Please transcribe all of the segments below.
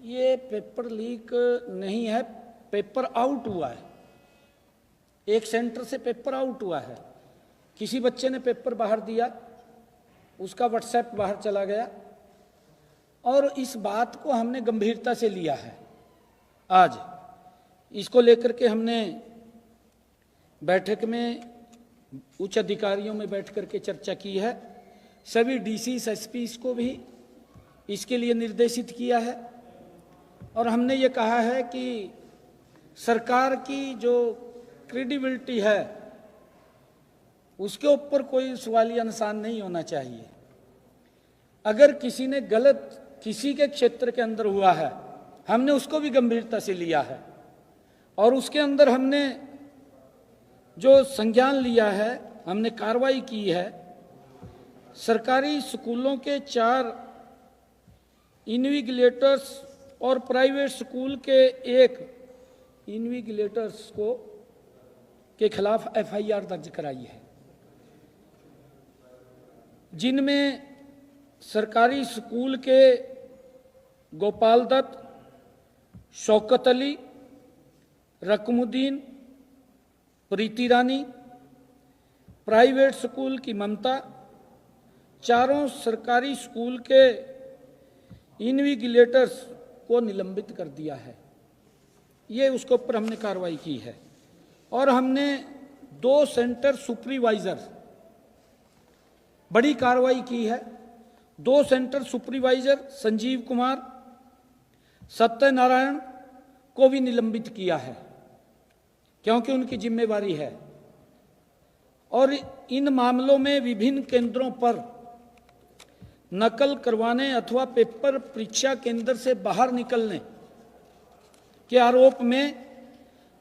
ये paper leak नहीं है, पेपर आउट हुआ है। एक सेंटर से पेपर आउट हुआ है। किसी बच्चे ने पेपर बाहर दिया, उसका व्हाट्सएप बाहर चला गया और इस बात को हमने गंभीरता से लिया है। आज इसको लेकर के हमने बैठक में उच्च अधिकारियों में बैठ करके चर्चा की है। सभी डीसी एसपी को भी इसके लिए निर्देशित किया है और हमने ये कहा है कि सरकार की जो क्रेडिबिलिटी है उसके ऊपर कोई सवालिया निशान नहीं होना चाहिए। अगर किसी ने गलत किसी के क्षेत्र के अंदर हुआ है, हमने उसको भी गंभीरता से लिया है और उसके अंदर हमने जो संज्ञान लिया है, हमने कार्रवाई की है। सरकारी स्कूलों के 4 इन्विजिलेटर्स और प्राइवेट स्कूल के 1 इन्विजिलेटर्स के खिलाफ एफआईआर दर्ज कराई है, जिनमें सरकारी स्कूल के गोपाल दत्त, शौकत अली, रकमुद्दीन, प्रीति रानी, प्राइवेट स्कूल की ममता, चारों सरकारी स्कूल के इन्विजिलेटर्स को निलंबित कर दिया है। ये उसके ऊपर हमने कार्रवाई की है और हमने 2 सेंटर सुपरवाइजर बड़ी कार्रवाई की है। 2 सेंटर सुपरवाइजर संजीव कुमार, सत्यनारायण को भी निलंबित किया है क्योंकि उनकी जिम्मेवारी है। और इन मामलों में विभिन्न केंद्रों पर नकल करवाने अथवा पेपर परीक्षा केंद्र से बाहर निकलने के आरोप में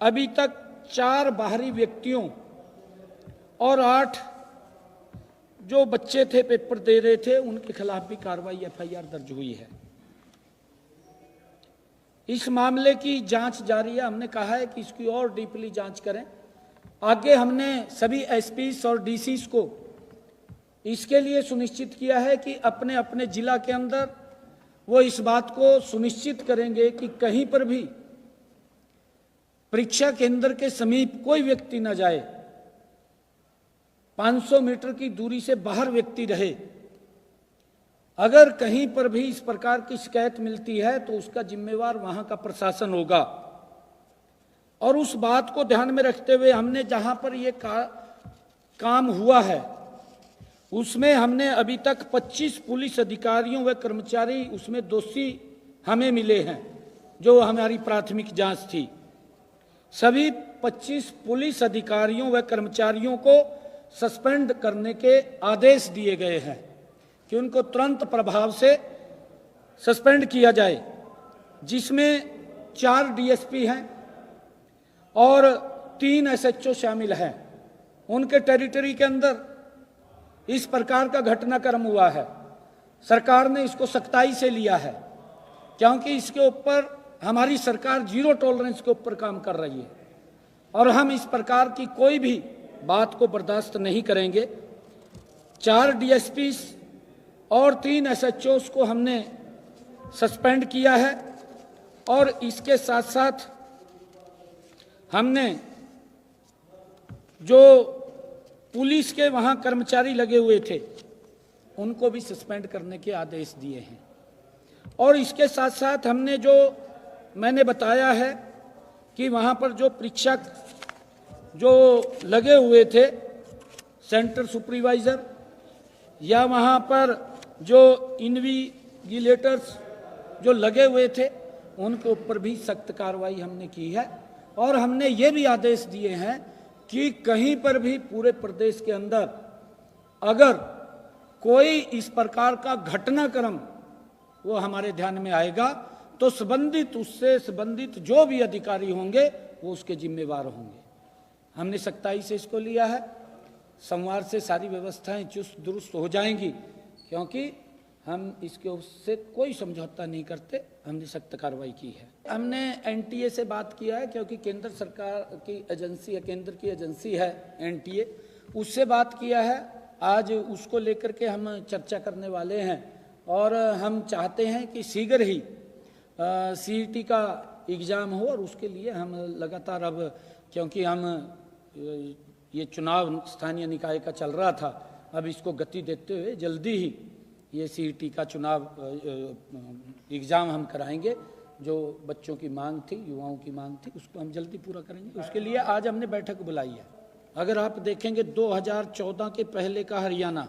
अभी तक 4 बाहरी व्यक्तियों और 8 जो बच्चे थे पेपर दे रहे थे उनके खिलाफ भी कार्रवाई एफआईआर दर्ज हुई है। इस मामले की जांच जारी है। हमने कहा है कि इसकी और डीपली जांच करें। आगे हमने सभी एसपीस और डीसीस को इसके लिए सुनिश्चित किया है कि अपने अपने जिला के अंदर वो इस बात को सुनिश्चित करेंगे कि कहीं पर भी परीक्षा केंद्र के समीप कोई व्यक्ति न जाए, 500 मीटर की दूरी से बाहर व्यक्ति रहे। अगर कहीं पर भी इस प्रकार की शिकायत मिलती है तो उसका जिम्मेवार वहां का प्रशासन होगा। और उस बात को ध्यान में रखते हुए हमने जहां पर ये काम हुआ है उसमें हमने अभी तक 25 पुलिस अधिकारियों व कर्मचारी उसमें दोषी हमें मिले हैं, जो हमारी प्राथमिक जांच थी। सभी 25 पुलिस अधिकारियों व कर्मचारियों को सस्पेंड करने के आदेश दिए गए हैं कि उनको तुरंत प्रभाव से सस्पेंड किया जाए, जिसमें 4 डीएसपी हैं और 3 एसएचओ शामिल हैं। उनके टेरिटरी के अंदर इस प्रकार का घटनाक्रम हुआ है। सरकार ने इसको सख्ताई से लिया है क्योंकि इसके ऊपर हमारी सरकार 0 टॉलरेंस के ऊपर काम कर रही है और हम इस प्रकार की कोई भी बात को बर्दाश्त नहीं करेंगे। 4 डीएसपी और 3 एसएचओ को हमने सस्पेंड किया है और इसके साथ साथ हमने जो पुलिस के वहां कर्मचारी लगे हुए थे उनको भी सस्पेंड करने के आदेश दिए हैं। और इसके साथ साथ हमने जो मैंने बताया है कि वहां पर जो परीक्षक जो लगे हुए थे, सेंटर सुपरवाइजर या वहां पर जो इन्विजिलेटर्स जो लगे हुए थे, उनके ऊपर भी सख्त कार्रवाई हमने की है। और हमने ये भी आदेश दिए हैं कि कहीं पर भी पूरे प्रदेश के अंदर अगर कोई इस प्रकार का घटनाक्रम वो हमारे ध्यान में आएगा तो उससे संबंधित जो भी अधिकारी होंगे वो उसके जिम्मेवार होंगे। हमने सख्ताई से इसको लिया है। सोमवार से सारी व्यवस्थाएं चुस्त दुरुस्त हो जाएंगी क्योंकि हम इसके उससे कोई समझौता नहीं करते। हमने सख्त कार्रवाई की है। हमने एनटीए से बात किया है क्योंकि केंद्र सरकार की एजेंसी है, केंद्र की एजेंसी है एनटीए, उससे बात किया है। आज उसको लेकर के हम चर्चा करने वाले हैं और हम चाहते हैं कि शीघ्र ही सीईटी का एग्ज़ाम हो, और उसके लिए हम लगातार अब, क्योंकि हम ये चुनाव स्थानीय निकाय का चल रहा था, अब इसको गति देते हुए जल्दी ही ये सीईटी का चुनाव एग्ज़ाम हम कराएंगे। जो बच्चों की मांग थी, युवाओं की मांग थी, उसको हम जल्दी पूरा करेंगे। उसके लिए आज हमने बैठक बुलाई है। अगर आप देखेंगे 2014 के पहले का हरियाणा,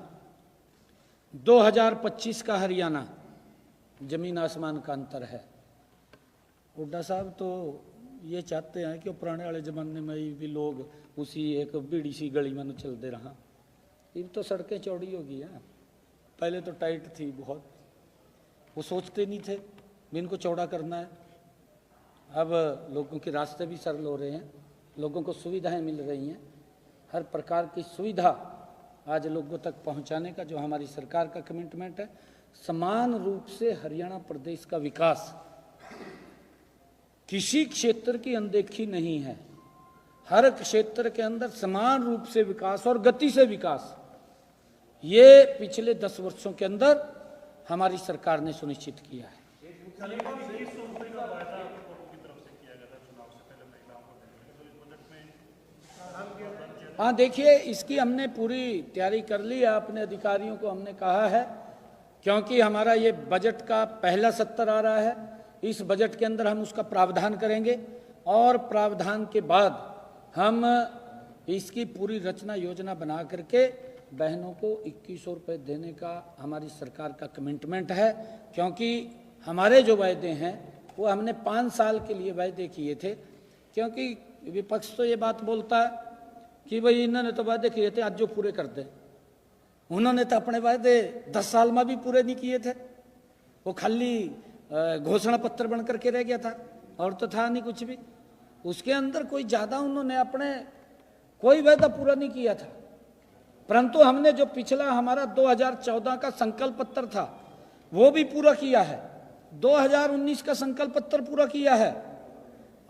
2025 का हरियाणा, जमीन आसमान का अंतर है। हुड्डा साहब तो ये चाहते हैं कि पुराने वाले ज़माने में भी लोग उसी एक बीड़ी सी गली में चलते रहा। अब तो सड़कें चौड़ी होगी हैं, पहले तो टाइट थी बहुत, वो सोचते नहीं थे भी इनको चौड़ा करना है। अब लोगों के रास्ते भी सरल हो रहे हैं, लोगों को सुविधाएं मिल रही हैं, हर प्रकार की सुविधा आज लोगों तक पहुंचाने का जो हमारी सरकार का कमिटमेंट है। समान रूप से हरियाणा प्रदेश का विकास, किसी क्षेत्र की अनदेखी नहीं है, हर क्षेत्र के अंदर समान रूप से विकास और गति से विकास, ये पिछले 10 वर्षों के अंदर हमारी सरकार ने सुनिश्चित किया है। हाँ, देखिए, इसकी हमने पूरी तैयारी कर ली है। अपने अधिकारियों को हमने कहा है, क्योंकि हमारा ये बजट का पहला सत्र आ रहा है, इस बजट के अंदर हम उसका प्रावधान करेंगे और प्रावधान के बाद हम इसकी पूरी रचना योजना बना करके बहनों को 2100 रुपये देने का हमारी सरकार का कमिटमेंट है। क्योंकि हमारे जो वायदे हैं वो हमने 5 साल के लिए वायदे किए थे। क्योंकि विपक्ष तो ये बात बोलता है कि भाई इन्होंने तो वायदे किए थे, आज जो पूरे कर दें। उन्होंने तो अपने वायदे 10 साल में भी पूरे नहीं किए थे, वो खाली घोषणा पत्र बन करके रह गया था, और तो था नहीं कुछ भी। उसके अंदर कोई ज़्यादा उन्होंने अपने कोई वायदा पूरा नहीं किया था। परंतु हमने जो पिछला हमारा 2014 का संकल्प पत्र था वो भी पूरा किया है, 2019 का संकल्प पत्र पूरा किया है,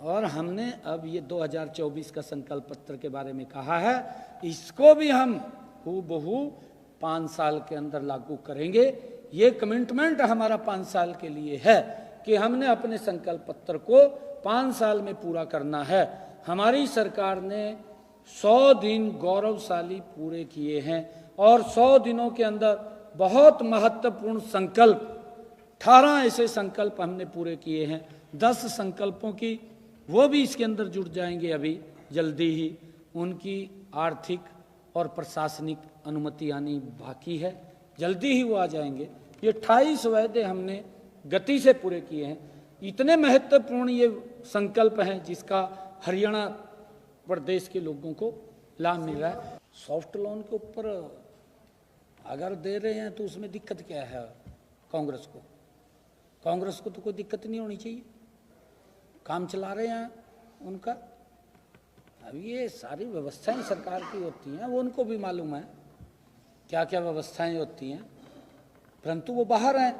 और हमने अब ये 2024 का संकल्प पत्र के बारे में कहा है, इसको भी हम हूबहू 5 साल के अंदर लागू करेंगे। ये कमिटमेंट हमारा 5 साल के लिए है कि हमने अपने संकल्प पत्र को 5 साल में पूरा करना है। हमारी सरकार ने 100 दिन गौरवशाली पूरे किए हैं, और 100 दिनों के अंदर बहुत महत्वपूर्ण संकल्प, 18 ऐसे संकल्प हमने पूरे किए हैं। 10 संकल्पों की वो भी इसके अंदर जुड़ जाएंगे अभी जल्दी ही, उनकी आर्थिक और प्रशासनिक अनुमति आनी बाकी है, जल्दी ही वो आ जाएंगे। ये 28 वायदे हमने गति से पूरे किए हैं। इतने महत्वपूर्ण ये संकल्प हैं जिसका हरियाणा प्रदेश के लोगों को लाभ मिल रहा है। सॉफ्ट लोन के ऊपर अगर दे रहे हैं तो उसमें दिक्कत क्या है? कांग्रेस को तो कोई दिक्कत नहीं होनी चाहिए, काम चला रहे हैं उनका। अब ये सारी व्यवस्थाएं सरकार की होती हैं, वो उनको भी मालूम है क्या क्या व्यवस्थाएं होती हैं, परंतु वो बाहर हैं,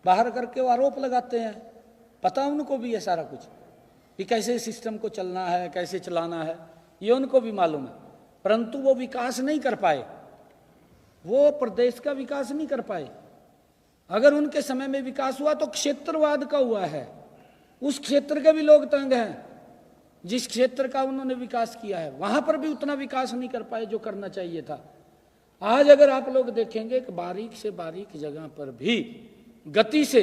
बाहर करके वो आरोप लगाते हैं। पता उनको भी है सारा कुछ कि कैसे सिस्टम को चलना है, कैसे चलाना है, ये उनको भी मालूम है, परंतु वो विकास नहीं कर पाए, वो प्रदेश का विकास नहीं कर पाए। अगर उनके समय में विकास हुआ तो क्षेत्रवाद का हुआ है, उस क्षेत्र के भी लोग तंग हैं। जिस क्षेत्र का उन्होंने विकास किया है वहां पर भी उतना विकास नहीं कर पाए जो करना चाहिए था। आज अगर आप लोग देखेंगे कि बारीक से बारीक जगह पर भी गति से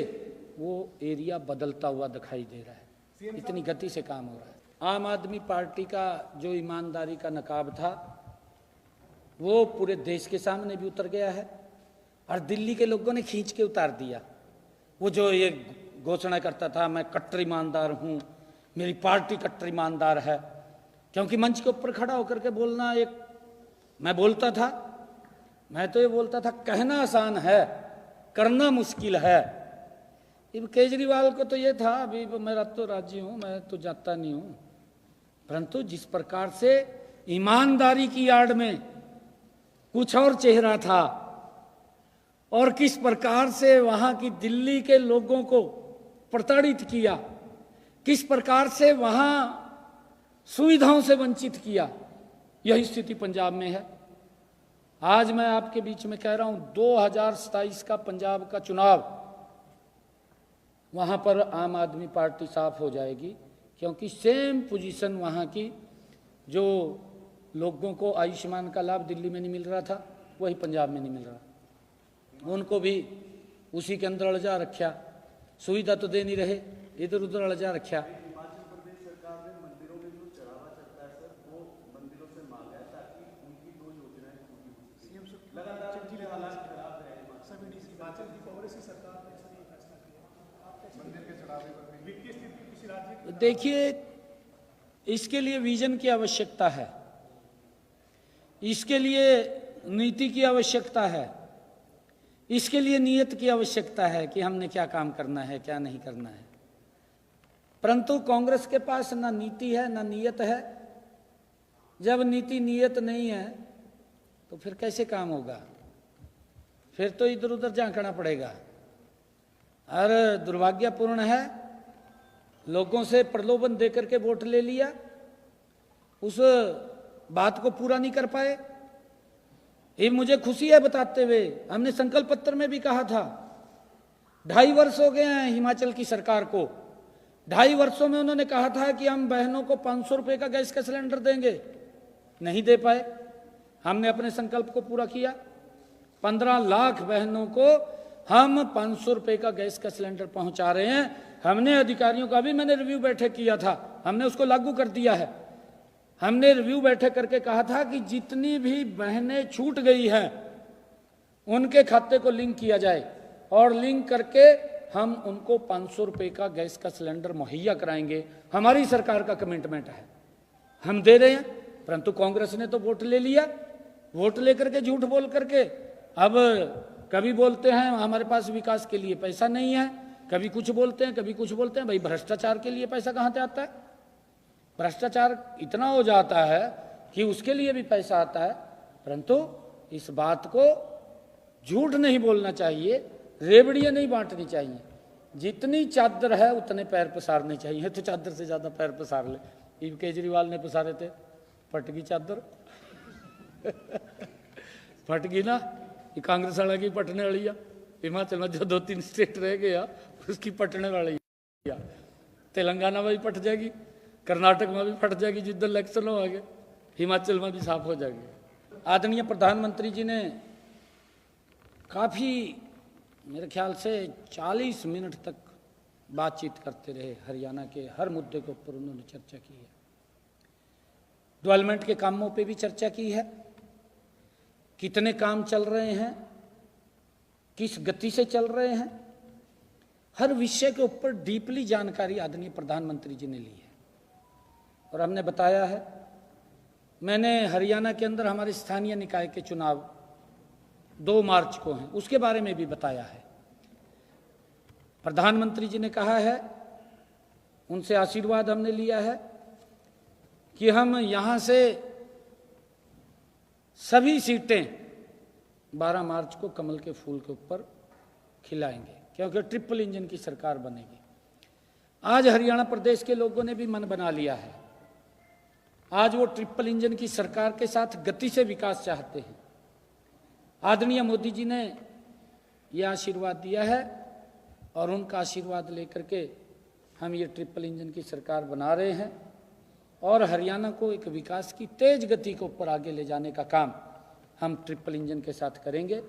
वो एरिया बदलता हुआ दिखाई दे रहा है, इतनी गति से काम हो रहा है। आम आदमी पार्टी का जो ईमानदारी का नकाब था वो पूरे देश के सामने भी उतर गया है, और दिल्ली के लोगों ने खींच के उतार दिया। वो जो ये घोषणा करता था मैं कट्टर ईमानदार हूँ, मेरी पार्टी कट्टर ईमानदार है, क्योंकि मंच के ऊपर खड़ा होकर के बोलना एक, मैं तो ये बोलता था कहना आसान है करना मुश्किल है। अब केजरीवाल को तो ये था अभी मेरा तो राजी हूँ, मैं तो जाता नहीं हूँ, परंतु जिस प्रकार से ईमानदारी की आड़ में कुछ और चेहरा था, और किस प्रकार से वहां की दिल्ली के लोगों को प्रताड़ित किया, किस प्रकार से वहां सुविधाओं से वंचित किया, यही स्थिति पंजाब में है। आज मैं आपके बीच में कह रहा हूं 2027 का पंजाब का चुनाव वहाँ पर आम आदमी पार्टी साफ हो जाएगी, क्योंकि सेम पोजीशन वहाँ की, जो लोगों को आयुष्मान का लाभ दिल्ली में नहीं मिल रहा था वही पंजाब में नहीं मिल रहा, उनको भी उसी के अंदर अड़जा रखा, सुविधा तो दे नहीं रहे, इधर उधर अड़जा रखा। देखिए, इसके लिए विजन की आवश्यकता है, इसके लिए नीति की आवश्यकता है, इसके लिए नियत की आवश्यकता है कि हमने क्या काम करना है, क्या नहीं करना है। परंतु कांग्रेस के पास ना नीति है ना नियत है। जब नीति नियत नहीं है तो फिर कैसे काम होगा? फिर तो इधर उधर झांकना पड़ेगा। और दुर्भाग्यपूर्ण है, लोगों से प्रलोभन देकर के वोट ले लिया, उस बात को पूरा नहीं कर पाए। ये मुझे खुशी है बताते हुए, हमने संकल्प पत्र में भी कहा था, 2.5 वर्ष हो गए हैं हिमाचल की सरकार को। 2.5 वर्षों में उन्होंने कहा था कि हम बहनों को 500 रुपए का गैस का सिलेंडर देंगे, नहीं दे पाए। हमने अपने संकल्प को पूरा किया, 15 लाख बहनों को हम 500 रुपए का गैस का सिलेंडर पहुंचा रहे हैं। हमने अधिकारियों का भी, मैंने रिव्यू बैठक किया था, हमने उसको लागू कर दिया है। हमने रिव्यू बैठक करके कहा था कि जितनी भी बहनें छूट गई हैं उनके खाते को लिंक किया जाए, और लिंक करके हम उनको 500 रुपए का गैस का सिलेंडर मुहैया कराएंगे। हमारी सरकार का कमिटमेंट है, हम दे रहे हैं। परंतु कांग्रेस ने तो वोट ले लिया, वोट लेकर के झूठ बोल करके अब कभी बोलते हैं हमारे पास विकास के लिए पैसा नहीं है, कभी कुछ बोलते हैं, कभी कुछ बोलते हैं। भाई, भ्रष्टाचार के लिए पैसा कहाँ से आता है? भ्रष्टाचार इतना हो जाता है कि उसके लिए भी पैसा आता है। परंतु इस बात को झूठ नहीं बोलना चाहिए, रेवड़ियां नहीं बांटनी चाहिए। जितनी चादर है उतने पैर पसारने चाहिए, तो चादर से ज्यादा पैर पसार ले। केजरीवाल ने पसारे थे, फट गई चादर फट गई ना, ये कांग्रेस वाला की पटने वाली है। हिमाचल में जो 2-3 स्टेट रह गया उसकी पटने वाली, तेलंगाना में भी पट जाएगी, कर्नाटक में भी फट जाएगी, जिधर इलेक्शन हो आगे, हिमाचल में भी साफ हो जाएगी। आदरणीय प्रधानमंत्री जी ने काफ़ी, मेरे ख्याल से 40 मिनट तक बातचीत करते रहे। हरियाणा के हर मुद्दे के ऊपर उन्होंने चर्चा की है। डेवलपमेंट के कामों पे भी चर्चा की है, कितने काम चल रहे हैं, किस गति से चल रहे हैं, हर विषय के ऊपर डीपली जानकारी आदरणीय प्रधानमंत्री जी ने ली है। और हमने बताया है, मैंने हरियाणा के अंदर हमारे स्थानीय निकाय के चुनाव 2 मार्च को हैं, उसके बारे में भी बताया है। प्रधानमंत्री जी ने कहा है, उनसे आशीर्वाद हमने लिया है कि हम यहां से सभी सीटें 12 मार्च को कमल के फूल के ऊपर खिलाएंगे, क्योंकि ट्रिपल इंजन की सरकार बनेगी। आज हरियाणा प्रदेश के लोगों ने भी मन बना लिया है, आज वो ट्रिपल इंजन की सरकार के साथ गति से विकास चाहते हैं। आदरणीय मोदी जी ने यह आशीर्वाद दिया है, और उनका आशीर्वाद लेकर के हम ये ट्रिपल इंजन की सरकार बना रहे हैं, और हरियाणा को एक विकास की तेज गति के ऊपर आगे ले जाने का काम हम ट्रिपल इंजन के साथ करेंगे।